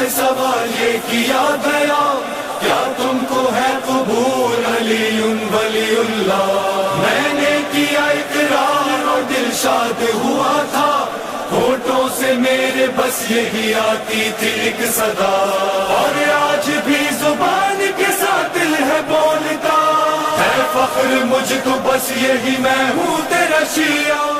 سے سوال یہ کیا گیا کیا تم کو ہے قبول علی ولی اللہ؟ میں نے کیا اقرار اور دل شاد ہوا تھا، ہونٹوں سے میرے بس یہی آتی تھی ایک صدا، اور آج بھی زبان کے ساتھ دل ہے بولتا ہے فخر مجھ کو، بس یہی میں ہوں تیرا شیعہ۔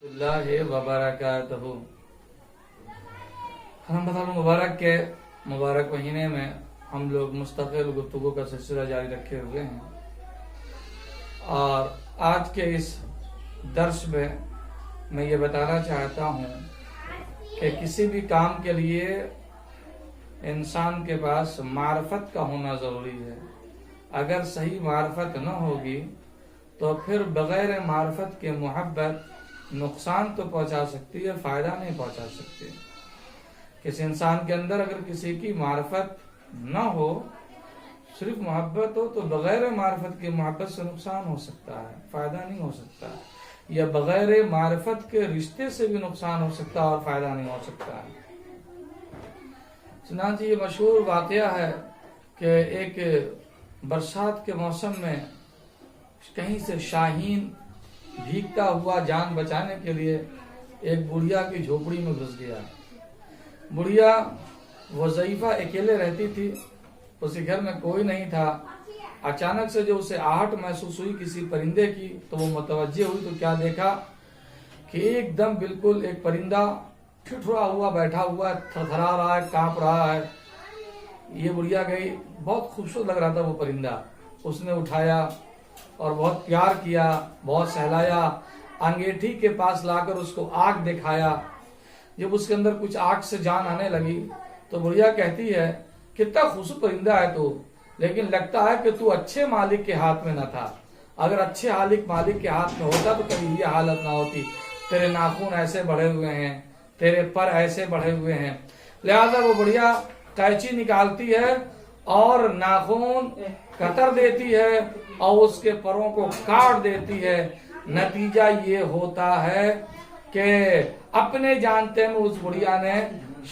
اللہ وبرکاتہ۔ رمضان المبارک کے مبارک مہینے میں ہم لوگ مستقل گفتگو کا سلسلہ جاری رکھے ہوئے ہیں، اور آج کے اس درس میں میں یہ بتانا چاہتا ہوں کہ کسی بھی کام کے لیے انسان کے پاس معرفت کا ہونا ضروری ہے۔ اگر صحیح معرفت نہ ہوگی تو پھر بغیر معرفت کے محبت نقصان تو پہنچا سکتی ہے، فائدہ نہیں پہنچا سکتی۔ کسی انسان کے اندر اگر کسی کی معرفت نہ ہو، صرف محبت ہو، تو بغیر معرفت کے محبت سے نقصان ہو سکتا ہے، فائدہ نہیں ہو سکتا، یا بغیر معرفت کے رشتے سے بھی نقصان ہو سکتا ہے اور فائدہ نہیں ہو سکتا ہے۔ چنانچہ یہ مشہور واقعہ ہے کہ ایک برسات کے موسم میں کہیں سے شاہین بھیگتا ہوا جان بچانے کے لیے ایک بڑھیا کی جھوپڑی میں گھس گیا۔ بڑھیا وظیفہ اکیلے رہتی تھی، اس کے گھر میں کوئی نہیں تھا۔ اچانک سے جو اسے آہٹ محسوس ہوئی کسی پرندے کی، تو وہ متوجہ ہوئی، تو کیا دیکھا کہ ایک دم بالکل ایک پرندہ ٹھٹھرا ہوا بیٹھا ہوا ہے، تھرتھرا رہا ہے، کانپ رہا ہے۔ یہ بڑھیا گئی، بہت خوبصورت لگ رہا تھا وہ پرندہ، اس نے اٹھایا اور بہت پیار کیا، بہت سہلایا، انگیٹھی کے پاس لا کر اس کو آگ دکھایا۔ جب اس کے اندر کچھ آگ سے جان آنے لگی تو بڑھیا کہتی ہے کتنا خوبصورت پرندہ ہے تو، لیکن لگتا ہے کہ تو اچھے مالک کے ہاتھ میں نہ تھا، اگر اچھے مالک کے ہاتھ میں ہوتا تو کبھی یہ حالت نہ ہوتی، تیرے ناخن ایسے بڑھے ہوئے ہیں، تیرے پر ایسے بڑھے ہوئے ہیں۔ لہذا وہ بڑھیا قینچی نکالتی ہے اور ناخن کتر دیتی ہے اور اس کے پروں کو کاٹ دیتی ہے۔ نتیجہ یہ ہوتا ہے کہ اپنے جانتے میں اس بڑھیا نے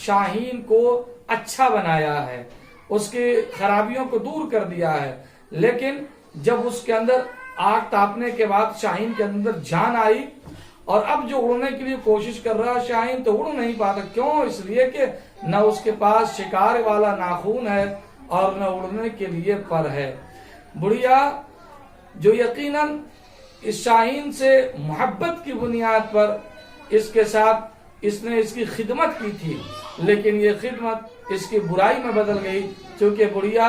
شاہین کو اچھا بنایا ہے، اس کی خرابیوں کو دور کر دیا ہے، لیکن جب اس کے اندر آگ تاپنے کے بعد شاہین کے اندر جان آئی اور اب جو اڑنے کے لیے کوشش کر رہا شاہین، تو اڑ نہیں پاتا۔ کیوں؟ اس لیے کہ نہ اس کے پاس شکار والا ناخون ہے اور نہ اڑنے کے لیے پر ہے۔ بڑھیا جو یقیناً اس شاہین سے محبت کی بنیاد پر اس کے ساتھ اس نے اس کی خدمت کی تھی، لیکن یہ خدمت اس کی برائی میں بدل گئی، کیونکہ بڑھیا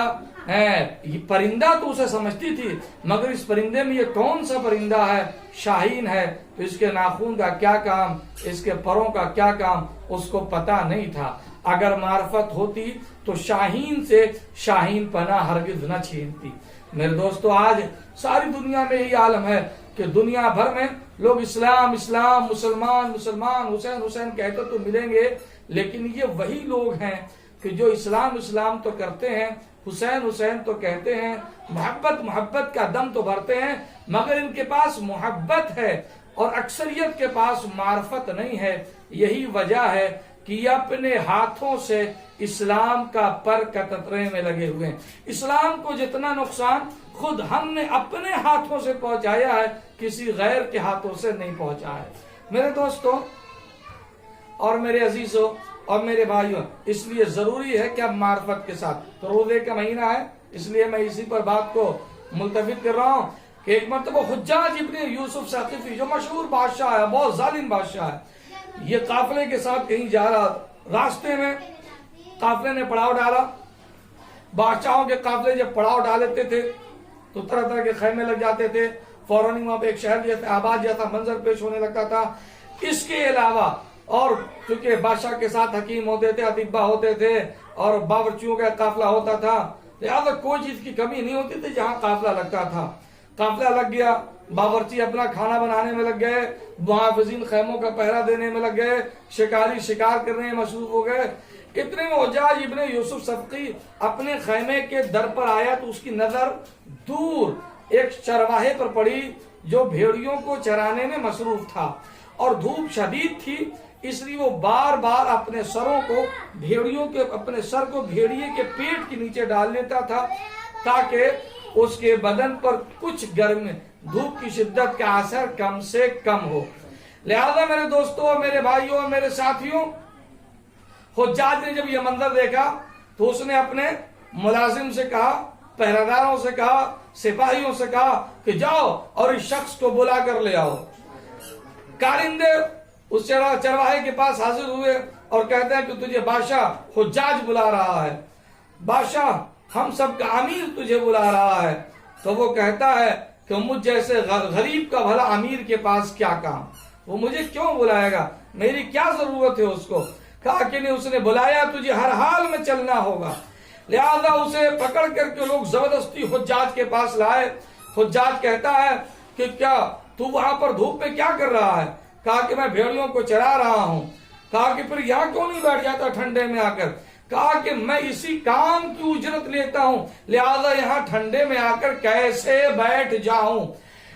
یہ پرندہ تو اسے سمجھتی تھی، مگر اس پرندے میں یہ کون سا پرندہ ہے؟ شاہین ہے، تو اس کے ناخون کا کیا کام، اس کے پروں کا کیا کام، اس کو پتا نہیں تھا۔ اگر معرفت ہوتی تو شاہین سے شاہین پناہ ہرگز نہ چھینتی۔ میرے دوستو، آج ساری دنیا میں یہی عالم ہے کہ دنیا بھر میں لوگ اسلام اسلام، مسلمان مسلمان، حسین حسین کہتے تو ملیں گے، لیکن یہ وہی لوگ ہیں کہ جو اسلام اسلام تو کرتے ہیں، حسین حسین تو کہتے ہیں، محبت محبت کا دم تو بھرتے ہیں، مگر ان کے پاس محبت ہے اور اکثریت کے پاس معرفت نہیں ہے۔ یہی وجہ ہے کہ یہ اپنے ہاتھوں سے اسلام کا پر قطرے میں لگے ہوئے ہیں۔ اسلام کو جتنا نقصان خود ہم نے اپنے ہاتھوں سے پہنچایا ہے، کسی غیر کے ہاتھوں سے نہیں پہنچا ہے۔ میرے دوستوں اور میرے عزیزوں اور میرے بھائیوں، اس لیے ضروری ہے کہ اب معرفت کے ساتھ، تو روزے کا مہینہ ہے، اس لیے میں اسی پر بات کو ملتفت کر رہا ہوں کہ ایک مرتبہ حجاج ابن یوسف ثقفی، جو مشہور بادشاہ ہے، بہت ظالم بادشاہ ہے، یہ قافلے کے ساتھ کہیں جا رہا، راستے میں قافلے نے پڑاؤ ڈالا۔ بادشاہوں کے قافلے جب پڑاؤ ڈالتے تھے تو طرح طرح کے خیمے لگ جاتے تھے، فوراً وہاں پہ ایک شہر جیسا آباد جیسا منظر پیش ہونے لگتا تھا۔ اس کے علاوہ اور چونکہ بادشاہ کے ساتھ حکیم ہوتے تھے، اطباء ہوتے تھے اور باورچیوں کا قافلہ ہوتا تھا، لہٰذا کوئی چیز کی کمی نہیں ہوتی تھی جہاں قافلہ لگتا تھا۔ قافلہ لگ گیا، باورچی اپنا کھانا بنانے میں لگ گئے، محافظین خیموں کا پہرا دینے میں لگ گئے، شکاری شکار کرنے میں مصروف ہو گئے۔ اتنے میں حجاج ابن یوسف ثقفی اپنے خیمے کے در پر آیا تو اس کی نظر دور ایک چرواہے پر پڑی جو بھیڑیوں کو چرانے میں مصروف تھا، اور دھوپ شدید تھی، اس لیے وہ بار بار اپنے سر کو بھیڑیے کے پیٹ کے نیچے ڈال لیتا تھا تاکہ اس کے بدن پر کچھ گرم دھوپ کی شدت کا اثر کم سے کم ہو۔ لہذا میرے دوستوں، میرے بھائیوں، میرے ساتھیوں، حجاج نے جب یہ منظر دیکھا تو اس نے اپنے ملازم سے کہا، پہرےداروں سے کہا، سپاہیوں سے کہا کہ جاؤ اور اس شخص کو بلا کر لے آؤ۔ کارندے اس چرواہے کے پاس حاضر ہوئے اور کہتے ہیں کہ تجھے بادشاہ حجاج بلا رہا ہے، بادشاہ ہم سب کا امیر تجھے بلا رہا ہے۔ تو وہ کہتا ہے کہ مجھ جیسے غریب کا بھلا امیر کے پاس کیا کام، وہ مجھے کیوں بلائے گا، میری کیا ضرورت ہے اس کو۔ کہا کہ نہیں، اس نے بلایا، تجھے ہر حال میں چلنا ہوگا۔ لہذا اسے پکڑ کر کے لوگ زبردستی حجاج کے پاس لائے۔ حجاج کہتا ہے کہ کیا تو وہاں پر دھوپ میں کیا کر رہا ہے؟ کہا کہ میں بھیڑیوں کو چرا رہا ہوں۔ کہا کہ پھر یہاں کیوں نہیں بیٹھ جاتا ٹھنڈے میں آ کر؟ کہا کہ میں اسی کام کی اجرت لیتا ہوں، لہذا یہاں ٹھنڈے میں آ کر کیسے بیٹھ جاؤں۔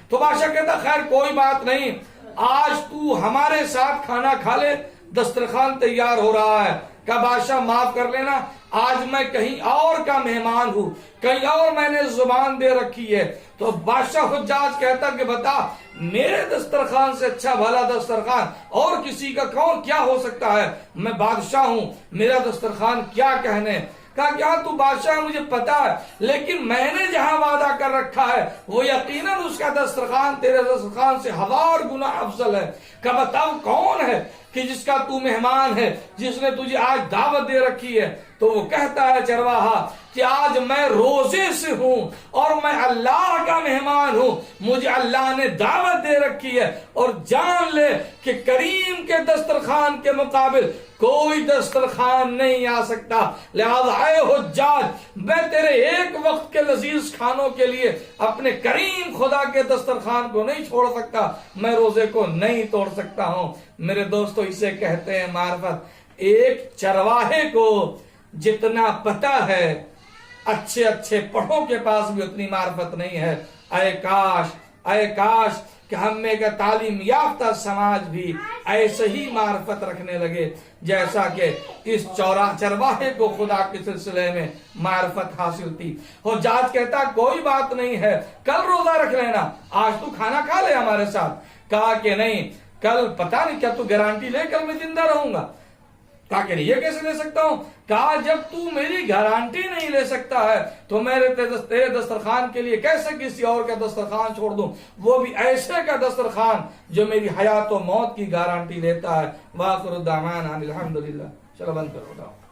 تو بادشاہ کہتا خیر کوئی بات نہیں، آج تو ہمارے ساتھ کھانا کھا لے، دسترخوان تیار ہو رہا ہے۔ کہ بادشاہ معاف کر لینا، آج میں کہیں اور کا مہمان ہوں، کہیں اور میں نے زبان دے رکھی ہے۔ تو بادشاہ حجاج کہتا کہ بتا، میرے دسترخوان سے اچھا بھلا دسترخوان اور کسی کا کون کیا ہو سکتا ہے؟ میں بادشاہ ہوں، میرا دسترخوان کیا کہنے۔ کہا کہ ہاں تو بادشاہ مجھے پتا ہے، لیکن میں نے جہاں وعدہ کر رکھا ہے وہ یقیناً اس کا دسترخوان تیرے دسترخوان سے 1000 گنا افضل ہے۔ کہ بتاؤ کون ہے کہ جس کا تو مہمان ہے، جس نے تجھے آج دعوت دے رکھی ہے؟ تو وہ کہتا ہے چرواہا کہ آج میں روزے سے ہوں اور میں اللہ کا مہمان ہوں، مجھے اللہ نے دعوت دے رکھی ہے، اور جان لے کہ کریم کے دسترخوان کے مقابل کوئی دسترخوان نہیں آ سکتا۔ لہذا اے حجاج، میں تیرے ایک وقت کے لذیذ کھانوں کے لیے اپنے کریم خدا کے دسترخوان کو نہیں چھوڑ سکتا، میں روزے کو نہیں توڑ سکتا ہوں۔ میرے دوستو، اسے کہتے ہیں معرفت۔ ایک چرواہے کو جتنا پتہ ہے، اچھے پڑھوں کے پاس بھی اتنی معرفت نہیں ہے۔ اے کاش کہ ہم میں کا تعلیم یافتہ سماج بھی ایسے ہی معرفت رکھنے لگے جیسا کہ اس چرواہے کو خدا کے سلسلے میں معرفت حاصل تھی۔ حجاج کہتا کوئی بات نہیں ہے، کل روزہ رکھ لینا، آج تو کھانا کھا لے ہمارے ساتھ۔ کہا کہ نہیں، کل پتہ نہیں کیا تو گارنٹی لے کل میں زندہ رہوں گا؟ کہا کہ یہ کیسے لے سکتا ہوں؟ کہا جب تو میری گارنٹی نہیں لے سکتا ہے تو میں تیرے دسترخوان کے لیے کیسے کسی اور کا دسترخوان چھوڑ دوں، وہ بھی ایسے کا دسترخوان جو میری حیات و موت کی گارنٹی لیتا ہے۔ وآخر دعوانا الحمدللہ۔ چلو بند کرو۔